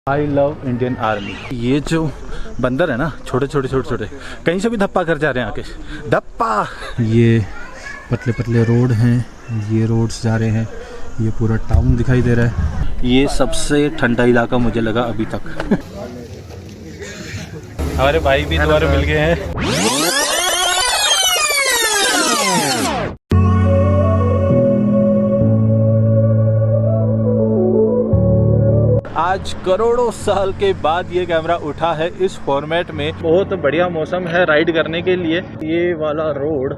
I love Indian army. ये जो बंदर है ना, छोटे छोटे छोटे छोटे, कहीं से भी धप्पा कर जा रहे हैं आके, धप्पा। ये पतले पतले रोड हैं, ये रोड्स जा रहे हैं, ये पूरा टाउन दिखाई दे रहा है। ये सबसे ठंडा इलाका मुझे लगा अभी तक। हमारे भाई भी दोबारा मिल गए हैं। आज करोड़ों साल के बाद ये कैमरा उठा है इस फॉर्मेट में। बहुत बढ़िया मौसम है राइड करने के लिए। ये वाला रोड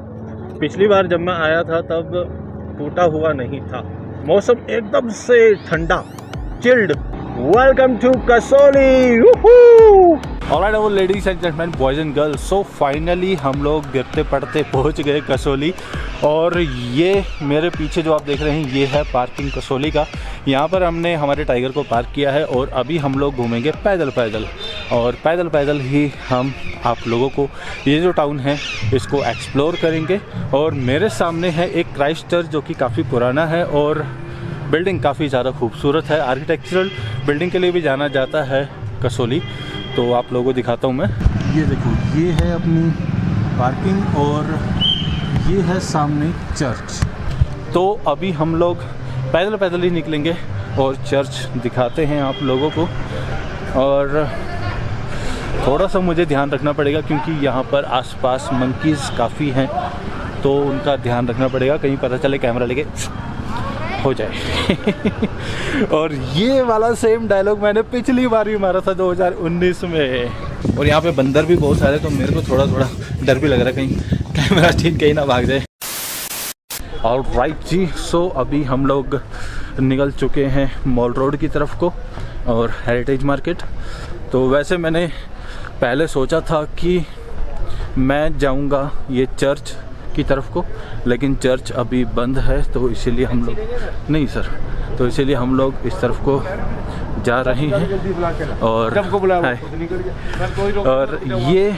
पिछली बार जब मैं आया था तब टूटा हुआ नहीं था। मौसम एकदम से ठंडा, chilled. Welcome to Kasauli. Alright वो ladies and gentlemen, boys and girls, so finally हम लोग गिरते पड़ते पहुंच गए कसौली। और ये मेरे पीछे जो आप देख रहे हैं ये है पार्किंग कसौली का। यहाँ पर हमने हमारे टाइगर को पार्क किया है और अभी हम लोग घूमेंगे पैदल पैदल, और पैदल पैदल ही हम आप लोगों को ये जो टाउन है इसको एक्सप्लोर करेंगे। और मेरे सामने है एक क्राइस्ट चर्च जो कि काफ़ी पुराना है और बिल्डिंग काफ़ी ज़्यादा खूबसूरत है। आर्किटेक्चरल बिल्डिंग के लिए भी जाना जाता है कसौली। तो आप लोगों को दिखाता हूँ मैं। ये देखो, ये है अपनी पार्किंग और ये है सामने चर्च। तो अभी हम लोग पैदल पैदल ही निकलेंगे और चर्च दिखाते हैं आप लोगों को। और थोड़ा सा मुझे ध्यान रखना पड़ेगा क्योंकि यहाँ पर आसपास मंकीज़ काफ़ी हैं, तो उनका ध्यान रखना पड़ेगा, कहीं पता चले कैमरा लेके हो जाए। और ये वाला सेम डायलॉग मैंने पिछली बार भी मारा था 2019 में। और यहाँ पे बंदर भी बहुत सारे, तो मेरे को थोड़ा थोड़ा डर भी लग रहा है कहीं कैमरा ठीक कहीं ना भाग जाए। और राइट जी, सो अभी हम लोग निकल चुके हैं मॉल रोड की तरफ को और हेरिटेज मार्केट। तो वैसे मैंने पहले सोचा था कि मैं जाऊंगा ये चर्च की तरफ को, लेकिन चर्च अभी बंद है, तो इसीलिए हम लोग नहीं सर, तो इसीलिए हम लोग इस तरफ को जा रहे हैं। और ये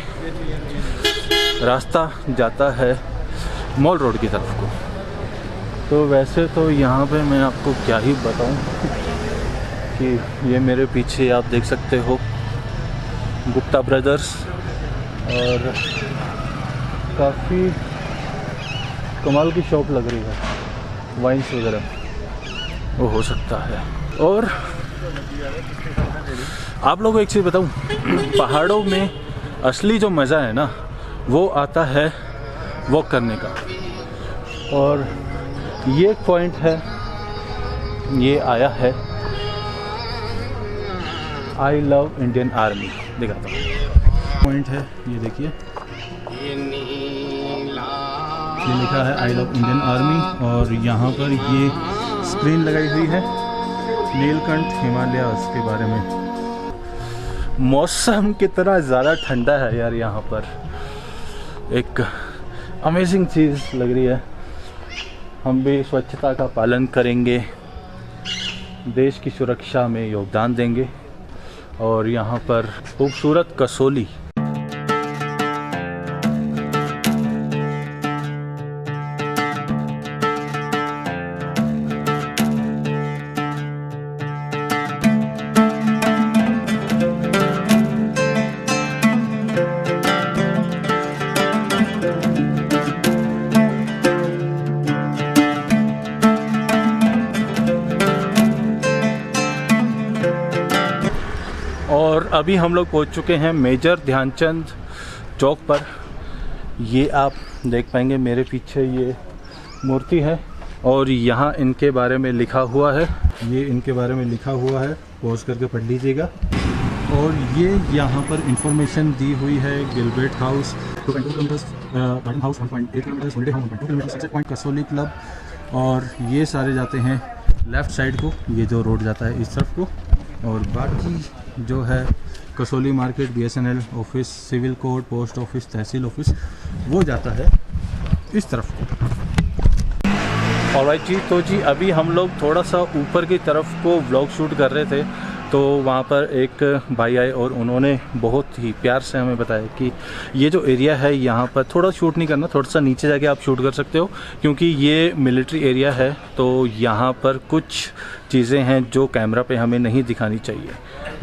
रास्ता जाता है मॉल रोड की तरफ को। तो वैसे तो यहाँ पे मैं आपको क्या ही बताऊँ कि ये मेरे पीछे आप देख सकते हो गुप्ता ब्रदर्स, और काफ़ी कमाल की शॉप लग रही है, वाइन्स वगैरह वो हो सकता है। और आप लोगों को एक चीज़ बताऊँ, पहाड़ों में असली जो मज़ा है ना वो आता है वॉक करने का। और ये एक पॉइंट है, ये आया है आई लव इंडियन आर्मी, दिखाता हूँ। पॉइंट है ये देखिए, ये लिखा है आई लव इंडियन आर्मी। और यहाँ पर ये स्क्रीन लगाई हुई है नीलकंठ हिमालयाज़ के बारे में। मौसम कितना ज़्यादा ठंडा है यार, यहाँ पर एक अमेजिंग चीज़ लग रही है। हम भी स्वच्छता का पालन करेंगे, देश की सुरक्षा में योगदान देंगे। और यहाँ पर खूबसूरत कसौली। और अभी हम लोग पहुंच चुके हैं मेजर ध्यानचंद चौक पर। ये आप देख पाएंगे मेरे पीछे ये मूर्ति है और यहाँ इनके बारे में लिखा हुआ है, ये इनके बारे में लिखा हुआ है, पॉज करके पढ़ लीजिएगा। और ये यहाँ पर इंफॉर्मेशन दी हुई है, Gilbert house 2.2 kilometres, garden house 1.8 kilometres, holiday home 1.2 kilometres, sunset point Kasauli club. और ये सारे जाते हैं लेफ़्ट साइड को, ये जो रोड जाता है इस तरफ को। और बाकी जो है Kasauli market, BSNL office, civil court, post office, tehsil office, वो जाता है इस तरफ को। ऑलराइट जी, तो जी अभी हम लोग थोड़ा सा ऊपर की तरफ को व्लॉग शूट कर रहे थे, तो वहाँ पर एक भाई आए और उन्होंने बहुत ही प्यार से हमें बताया कि ये जो एरिया है यहाँ पर थोड़ा शूट नहीं करना, थोड़ा सा नीचे जाके आप शूट कर सकते हो, क्योंकि ये मिलिट्री एरिया है। तो यहाँ पर कुछ चीज़ें हैं जो कैमरा पे हमें नहीं दिखानी चाहिए,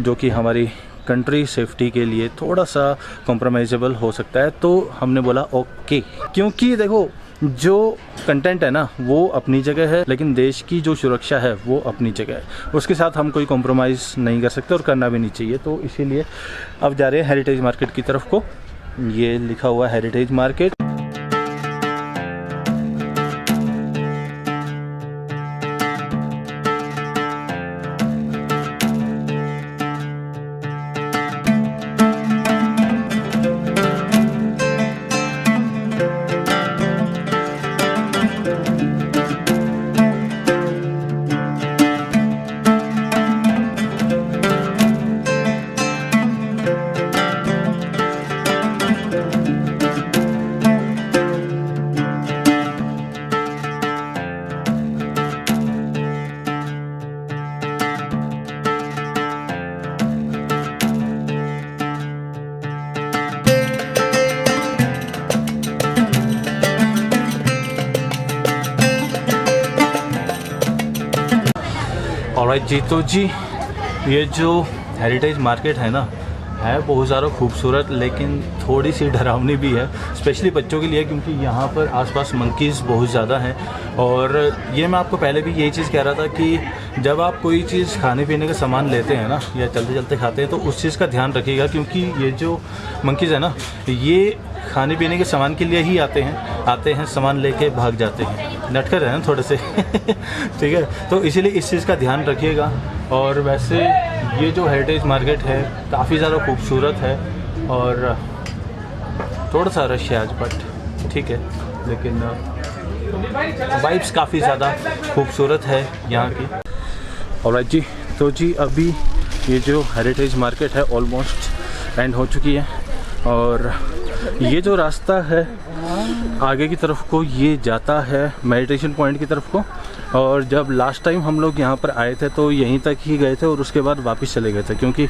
जो कि हमारी कंट्री सेफ्टी के लिए थोड़ा सा कॉम्प्रोमाइजेबल हो सकता है। तो हमने बोला ओके, क्योंकि देखो जो कंटेंट है ना वो अपनी जगह है, लेकिन देश की जो सुरक्षा है वो अपनी जगह है, उसके साथ हम कोई कॉम्प्रोमाइज़ नहीं कर सकते और करना भी नहीं चाहिए। तो इसीलिए अब जा रहे हैं हेरिटेज मार्केट की तरफ को। ये लिखा हुआ है हेरिटेज मार्केट। ऑलराइट जी, तो जी ये जो हेरिटेज मार्केट है ना, है बहुत ज़्यादा खूबसूरत, लेकिन थोड़ी सी डरावनी भी है, स्पेशली बच्चों के लिए, क्योंकि यहाँ पर आसपास मंकीज़ बहुत ज़्यादा हैं। और ये मैं आपको पहले भी यही चीज़ कह रहा था कि जब आप कोई चीज़ खाने पीने का सामान लेते हैं ना, या चलते चलते खाते हैं, तो उस चीज़ का ध्यान रखिएगा, क्योंकि ये जो मंकीज़ है ना, ये खाने पीने के सामान के लिए ही आते हैं, सामान लेके भाग जाते हैं। नटखट है ना थोड़े से ठीक है, तो इसीलिए इस चीज़ का ध्यान रखिएगा। और वैसे ये जो हेरिटेज मार्केट है काफ़ी ज़्यादा खूबसूरत है और थोड़ा सा रश है आज, बट ठीक है, लेकिन वाइब्स काफ़ी ज़्यादा खूबसूरत है यहाँ की। ऑलराइट जी, तो जी अभी ये जो हेरिटेज मार्केट है ऑलमोस्ट एंड हो चुकी है, और ये जो रास्ता है आगे की तरफ को ये जाता है मेडिटेशन पॉइंट की तरफ को। और जब लास्ट टाइम हम लोग यहाँ पर आए थे तो यहीं तक ही गए थे और उसके बाद वापस चले गए थे, क्योंकि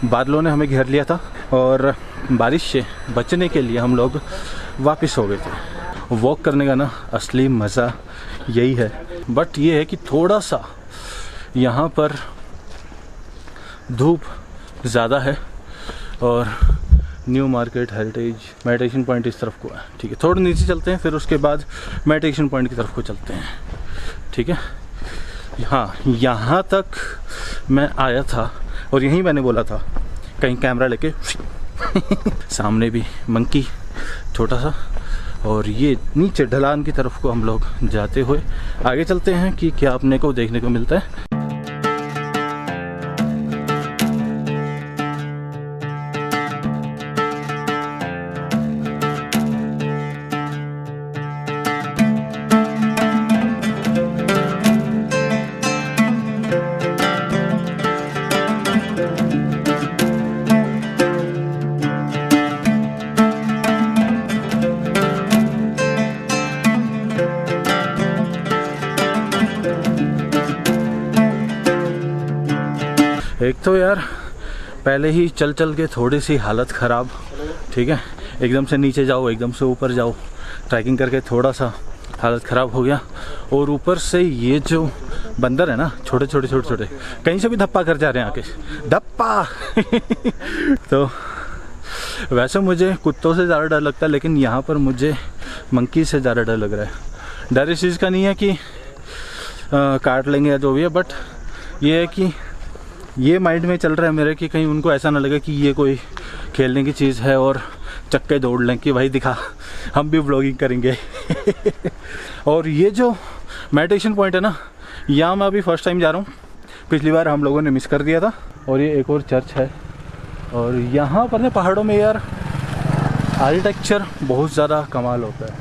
बादलों ने हमें घेर लिया था और बारिश से बचने के लिए हम लोग वापस हो गए थे। वॉक करने का ना असली मज़ा यही है, बट ये है कि थोड़ा सा यहाँ पर धूप ज़्यादा है। और new market heritage meditation point इस तरफ को है, ठीक है। थोड़ा नीचे चलते हैं, फिर उसके बाद मेडिटेशन पॉइंट की तरफ को चलते हैं, ठीक है। हाँ, यहाँ तक मैं आया था और यहीं मैंने बोला था कहीं कैमरा लेके सामने भी मंकी छोटा सा, और ये नीचे ढलान की तरफ को हम लोग जाते हुए आगे चलते हैं कि क्या अपने को देखने को मिलता है। एक तो यार पहले ही चल चल के थोड़ी सी हालत ख़राब, ठीक है, एकदम से नीचे जाओ एकदम से ऊपर जाओ, ट्रैकिंग करके थोड़ा सा हालत ख़राब हो गया। और ऊपर से ये जो बंदर है ना, छोटे छोटे छोटे छोटे, कहीं से भी धप्पा कर जा रहे हैं आके, धप्पा तो वैसे मुझे कुत्तों से ज़्यादा डर लगता है, लेकिन यहाँ पर मुझे मंकी से ज़्यादा डर लग रहा है। डर इस चीज़ का नहीं है कि काट लेंगे या जो भी है, बट ये है कि ये माइंड में चल रहा है मेरे कि कहीं उनको ऐसा ना लगे कि ये कोई खेलने की चीज़ है और चक्के दौड़ लें कि भाई दिखा हम भी व्लॉगिंग करेंगे और ये जो मेडिटेशन पॉइंट है ना, यहाँ मैं अभी फर्स्ट टाइम जा रहा हूँ, पिछली बार हम लोगों ने मिस कर दिया था। और ये एक और चर्च है, और यहाँ पर ना पहाड़ों में यार आर्किटेक्चर बहुत ज़्यादा कमाल होता है,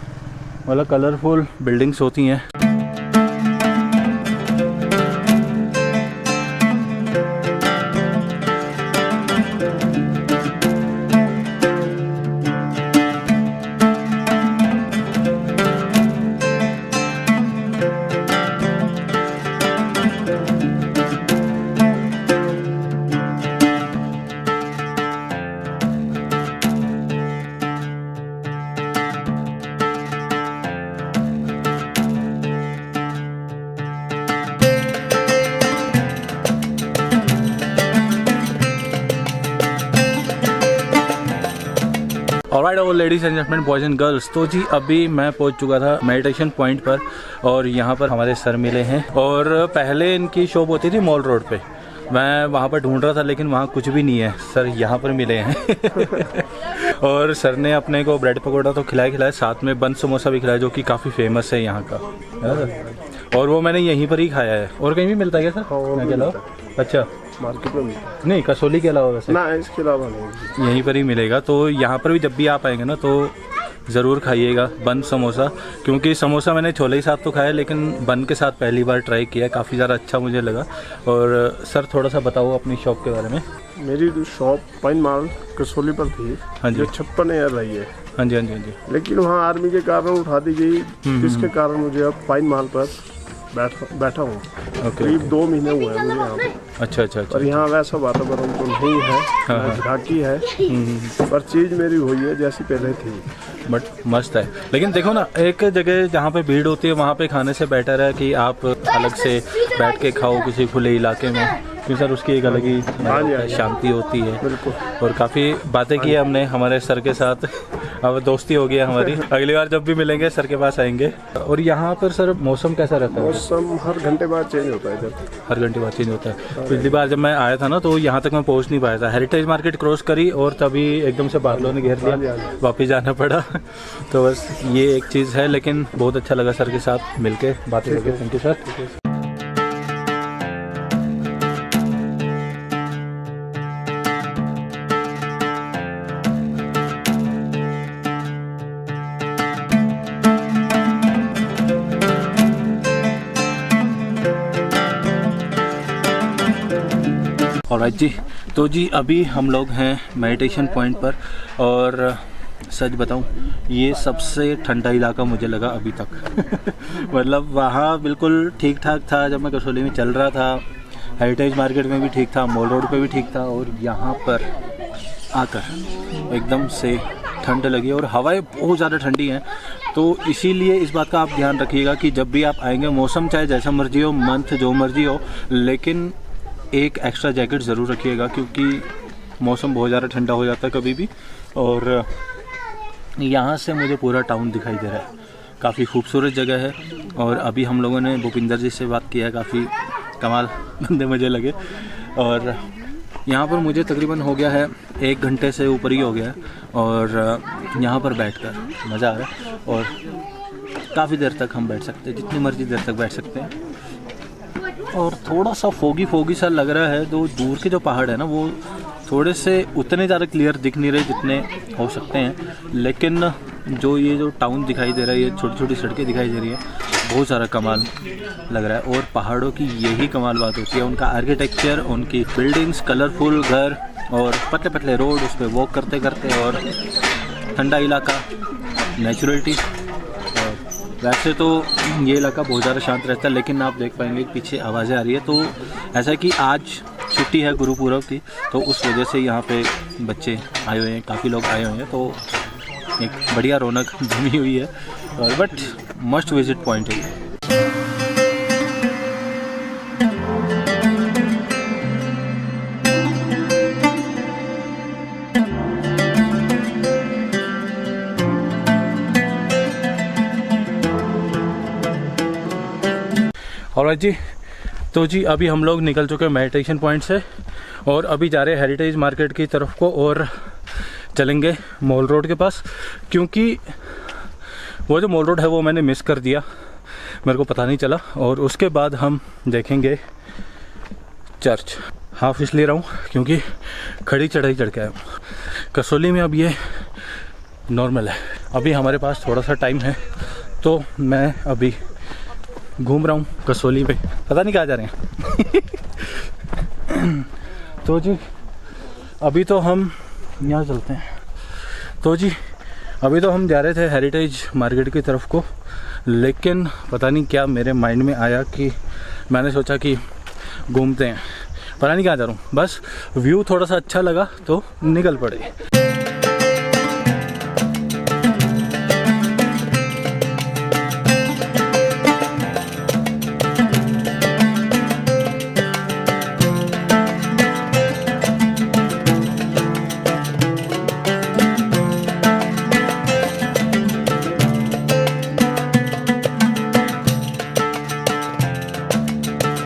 मतलब कलरफुल बिल्डिंग्स होती हैं। Alright all ladies and gentleman, boys and girls, तो जी अभी मैं पहुंच चुका था मेडिटेशन पॉइंट पर और यहाँ पर हमारे सर मिले हैं। और पहले इनकी शॉप होती थी मॉल रोड पे, मैं वहाँ पर ढूंढ रहा था लेकिन वहाँ कुछ भी नहीं है। सर यहाँ पर मिले हैं और सर ने अपने को ब्रेड पकौड़ा तो खिलाया, साथ में बन समोसा भी खिलाया जो कि काफ़ी फेमस है यहाँ का। और वो मैंने यहीं पर ही खाया है। और कहीं भी मिलता है क्या सर? क्या अलावा? अच्छा, मार्केट में नहीं, कसौली के अलावा वैसे ना, इसके अलावा नहीं, यहीं पर ही मिलेगा। तो यहाँ पर भी जब भी आप आएंगे ना तो ज़रूर खाइएगा बन समोसा, क्योंकि समोसा मैंने छोले के साथ तो खाया लेकिन बन के साथ पहली बार ट्राई किया, काफ़ी ज़्यादा अच्छा मुझे लगा। और सर थोड़ा सा बताओ अपनी शॉप के बारे में। मेरी शॉप पाइन माल कसौली पर थी। हाँ जी, 56 ईयर रही है। हाँ जी, हाँ जी, हाँ जी। लेकिन वहाँ आर्मी के कारण उठा दी गई, जिसके कारण मुझे अब पाइन माल पर बैठा हूँ। करीब 2 महीने हुए हैं मुझे यहाँ पे। अच्छा अच्छा अच्छा। और यहाँ वैसा वातावरण तो नहीं है, झांकी है, पर चीज़ मेरी हुई है जैसी पहले थी, बट मस्त है। लेकिन देखो ना, एक जगह जहाँ पे भीड़ होती है वहाँ पे खाने से बेटर है कि आप अलग से बैठ के खाओ किसी खुले इलाके में, क्योंकि सर उसकी एक अलग ही शांति होती है। बिल्कुल। और काफ़ी बातें की हमने हमारे सर के साथ, अब दोस्ती हो गई है हमारी। अगली बार जब भी मिलेंगे सर के पास आएंगे। और यहाँ पर सर मौसम कैसा रहता है? मौसम हर घंटे बाद चेंज होता है इधर, हर घंटे बाद चेंज होता है। पिछली बार जब मैं आया था ना तो यहाँ तक मैं पहुँच नहीं पाया था, हेरिटेज मार्केट क्रॉस करी और तभी एकदम से बादलों ने घेर लिया, वापस जाना पड़ा। तो बस ये एक चीज़ है, लेकिन बहुत अच्छा लगा सर के साथ मिलके बातें करके। Thank you sir. ऑलराइट जी, तो जी अभी हम लोग हैं मेडिटेशन पॉइंट पर और सच बताऊं ये सबसे ठंडा इलाका मुझे लगा अभी तक। मतलब वहाँ बिल्कुल ठीक ठाक था जब मैं कसौली में चल रहा था, हेरिटेज मार्केट में भी ठीक था, मॉल रोड पे भी ठीक था, और यहाँ पर आकर एकदम से ठंड लगी और हवाएं बहुत ज़्यादा ठंडी हैं। तो इसीलिए इस बात का आप ध्यान रखिएगा कि जब भी आप आएंगे, मौसम चाहे जैसा मर्जी हो, मंथ जो मर्जी हो, लेकिन एक एक्स्ट्रा जैकेट ज़रूर रखिएगा क्योंकि मौसम बहुत ज़्यादा ठंडा हो जाता है कभी भी। और यहाँ से मुझे पूरा टाउन दिखाई दे रहा है, काफ़ी खूबसूरत जगह है। और अभी हम लोगों ने भूपिंदर जी से बात किया है, काफ़ी कमाल बंदे मुझे लगे। और यहाँ पर मुझे तकरीबन हो गया है 1 घंटे से ऊपर ही हो गया है और यहाँ पर बैठकर मज़ा आ रहा है। और काफ़ी देर तक हम बैठ सकते हैं, जितनी मर्जी देर तक बैठ सकते हैं। और थोड़ा सा फोगी सा लग रहा है, तो दूर के जो पहाड़ है ना वो थोड़े से उतने ज़्यादा क्लियर दिख नहीं रहे जितने हो सकते हैं, लेकिन जो टाउन दिखाई दे रहा है, ये छोटी छोटी सड़कें दिखाई दे रही है, बहुत सारा कमाल लग रहा है। और पहाड़ों की यही कमाल बात होती है, उनका आर्किटेक्चर, उनकी बिल्डिंग्स, कलरफुल घर और पतले पतले रोड, उस पर वॉक करते करते, और ठंडा इलाका, नेचुरलिटी। वैसे तो ये इलाका बहुत ज़्यादा शांत रहता है, लेकिन आप देख पाएंगे पीछे आवाज़ें आ रही है। तो ऐसा है कि आज छुट्टी है गुरुपूरब की, तो उस वजह से यहाँ पे बच्चे आए हुए हैं, काफ़ी लोग आए हुए हैं, तो एक बढ़िया रौनक जमी हुई है। और बट मस्ट विजिट पॉइंट है। ऑलराइट जी, तो जी अभी हम लोग निकल चुके हैं मेडिटेशन पॉइंट से और अभी जा रहे हैं हेरिटेज मार्केट की तरफ को और चलेंगे मॉल रोड के पास, क्योंकि वो जो मॉल रोड है वो मैंने मिस कर दिया, मेरे को पता नहीं चला। और उसके बाद हम देखेंगे चर्च। हाफ इसलिए रहा हूँ क्योंकि खड़ी चढ़ाई चढ़ के आया हूँ। कसौली में अब ये नॉर्मल है, अभी हमारे पास थोड़ा सा टाइम है, तो मैं अभी घूम रहा हूँ कसौली पे, पता नहीं कहाँ जा रहे हैं। तो जी अभी तो हम यहाँ चलते हैं। तो जी अभी तो हम जा रहे थे हेरिटेज मार्केट की तरफ को, लेकिन पता नहीं क्या मेरे माइंड में आया कि मैंने सोचा कि घूमते हैं, पता नहीं कहाँ जा रहा हूँ, बस व्यू थोड़ा सा अच्छा लगा तो निकल पड़े।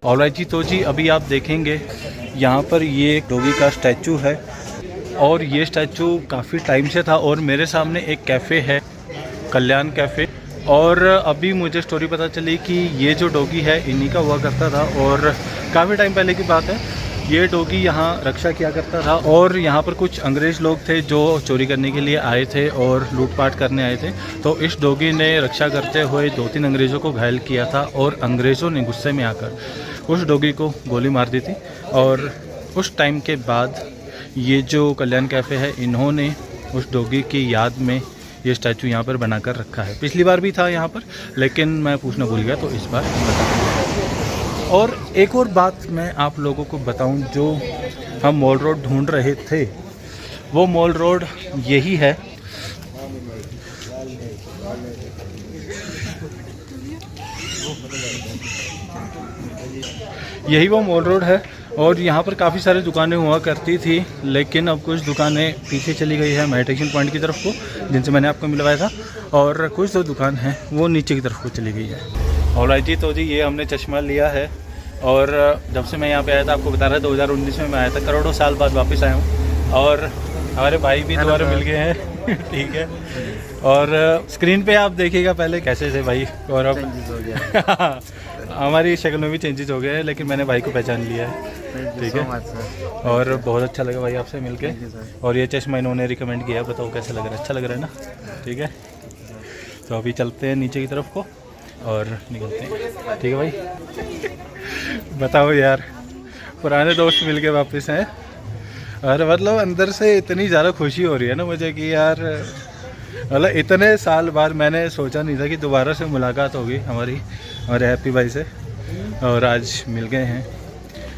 ऑलराइट जी, तो जी अभी आप देखेंगे यहाँ पर ये एक डॉगी का स्टैचू है और ये स्टैचू काफ़ी टाइम से था। और मेरे सामने एक कैफ़े है, कल्याण कैफ़े, और अभी मुझे स्टोरी पता चली कि ये जो डॉगी है इन्हीं का हुआ करता था। और काफ़ी टाइम पहले की बात है, ये डॉगी यहाँ रक्षा किया करता था और यहाँ पर कुछ अंग्रेज़ लोग थे जो चोरी करने के लिए आए थे और लूटपाट करने आए थे। तो इस डॉगी ने रक्षा करते हुए 2-3 अंग्रेज़ों को घायल किया था और अंग्रेज़ों ने गुस्से में आकर उस डॉगी को गोली मार दी थी। और उस टाइम के बाद ये जो कल्याण कैफ़े है, इन्होंने उस डॉगी की याद में ये स्टैचू यहाँ पर बनाकर रखा है। पिछली बार भी था यहाँ पर, लेकिन मैं पूछना भूल गया तो इस बार बता। और एक और बात मैं आप लोगों को बताऊं, जो हम मॉल रोड ढूंढ रहे थे वो मॉल रोड यही है। यही वो मॉल रोड है और यहाँ पर काफ़ी सारी दुकानें हुआ करती थी, लेकिन अब कुछ दुकानें पीछे चली गई है मेडिटेशन पॉइंट की तरफ को, जिनसे मैंने आपको मिलवाया था, और कुछ जो दुकान है वो नीचे की तरफ को चली गई है। ऑलराइट जी, तो जी ये हमने चश्मा लिया है और जब से मैं यहाँ पे आया था, आपको बता रहा था 2019 में मैं आया था, करोड़ों साल बाद वापस आया हूँ। और हमारे भाई भी दोबारा मिल गए हैं ठीक है। और स्क्रीन पे आप देखिएगा पहले कैसे थे भाई, और अब हमारी शक्ल में भी चेंजेस हो गए हैं, लेकिन मैंने भाई को पहचान लिया है, ठीक है। और बहुत अच्छा लगा भाई आपसे मिलके। और ये चश्मा इन्होंने रिकमेंड किया, बताओ कैसा लग रहा है? अच्छा लग रहा है ना? ठीक है, तो अभी चलते हैं नीचे की तरफ को और निकलते हैं, ठीक है भाई। बताओ यार, पुराने दोस्त मिल के वापस हैं और मतलब अंदर से इतनी ज़्यादा खुशी हो रही है ना मुझे कि यार, मतलब इतने साल बाद मैंने सोचा नहीं था कि दोबारा से मुलाकात होगी हमारे हैप्पी भाई से, और आज मिल गए हैं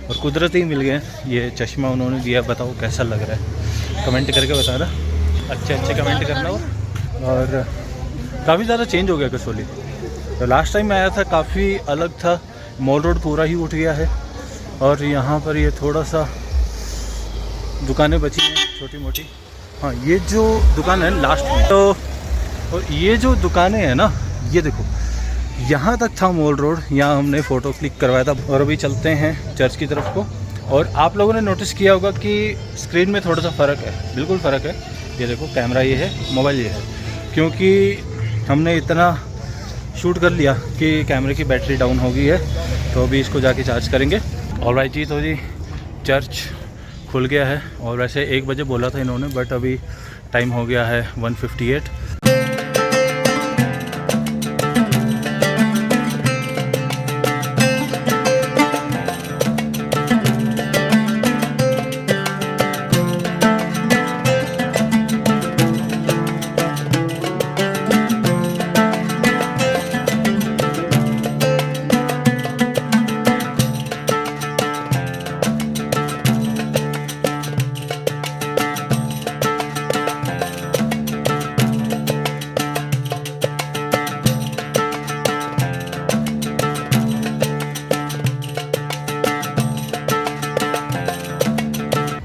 और कुदरती मिल गए हैं। ये चश्मा उन्होंने दिया, बताओ कैसा लग रहा है? कमेंट करके बताना, अच्छे कमेंट करना। और काफ़ी ज़्यादा चेंज हो गया कसौली। तो लास्ट टाइम मैं आया था काफ़ी अलग था, मॉल रोड पूरा ही उठ गया है और यहाँ पर ये थोड़ा सा दुकानें बची हैं छोटी मोटी। हाँ, ये जो दुकान है लास्ट में, तो और ये जो दुकानें हैं ना, ये देखो यहाँ तक था मॉल रोड, यहाँ हमने फ़ोटो क्लिक करवाया था। और अभी चलते हैं चर्च की तरफ को। और आप लोगों ने नोटिस किया होगा कि स्क्रीन में थोड़ा सा फ़र्क है, बिल्कुल फ़र्क है। ये देखो कैमरा ये है, मोबाइल ये है, क्योंकि हमने इतना शूट कर लिया कि कैमरे की बैटरी डाउन हो गई है, तो अभी इसको जाके चार्ज करेंगे। ऑलराइट जी, तो जी चर्च खुल गया है और वैसे 1 बजे बोला था इन्होंने, बट अभी टाइम हो गया है 1:58।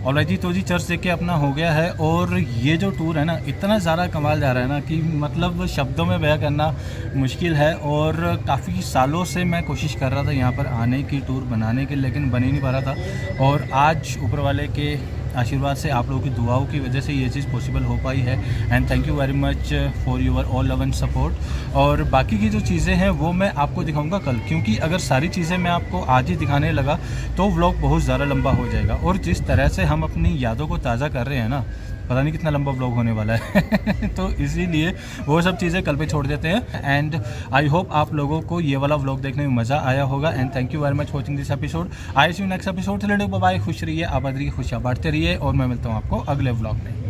ऑलराइट जी, तो जी चर्च देख के अपना हो गया है। और ये जो टूर है ना, इतना ज़्यादा कमाल जा रहा है ना कि मतलब शब्दों में बयां करना मुश्किल है। और काफ़ी सालों से मैं कोशिश कर रहा था यहाँ पर आने की, टूर बनाने की, लेकिन बन ही नहीं पा रहा था। और आज ऊपर वाले के आशीर्वाद से, आप लोगों की दुआओं की वजह से ये चीज़ पॉसिबल हो पाई है। And thank you very much for your all love and support. और बाकी की जो चीज़ें हैं वो मैं आपको दिखाऊंगा कल, क्योंकि अगर सारी चीज़ें मैं आपको आज ही दिखाने लगा तो व्लॉग बहुत ज़्यादा लंबा हो जाएगा। और जिस तरह से हम अपनी यादों को ताज़ा कर रहे हैं ना, पता नहीं कितना लंबा व्लॉग होने वाला है तो इसीलिए वो सब चीज़ें कल पे छोड़ देते हैं। एंड आई होप आप लोगों को ये वाला व्लॉग देखने में मज़ा आया होगा। And thank you very much watching this episode. I see you next episode. Bye, खुश रहिए, आबाद रहिए, खुशियाँ बांटते रहिए और मैं मिलता हूँ आपको अगले व्लॉग में।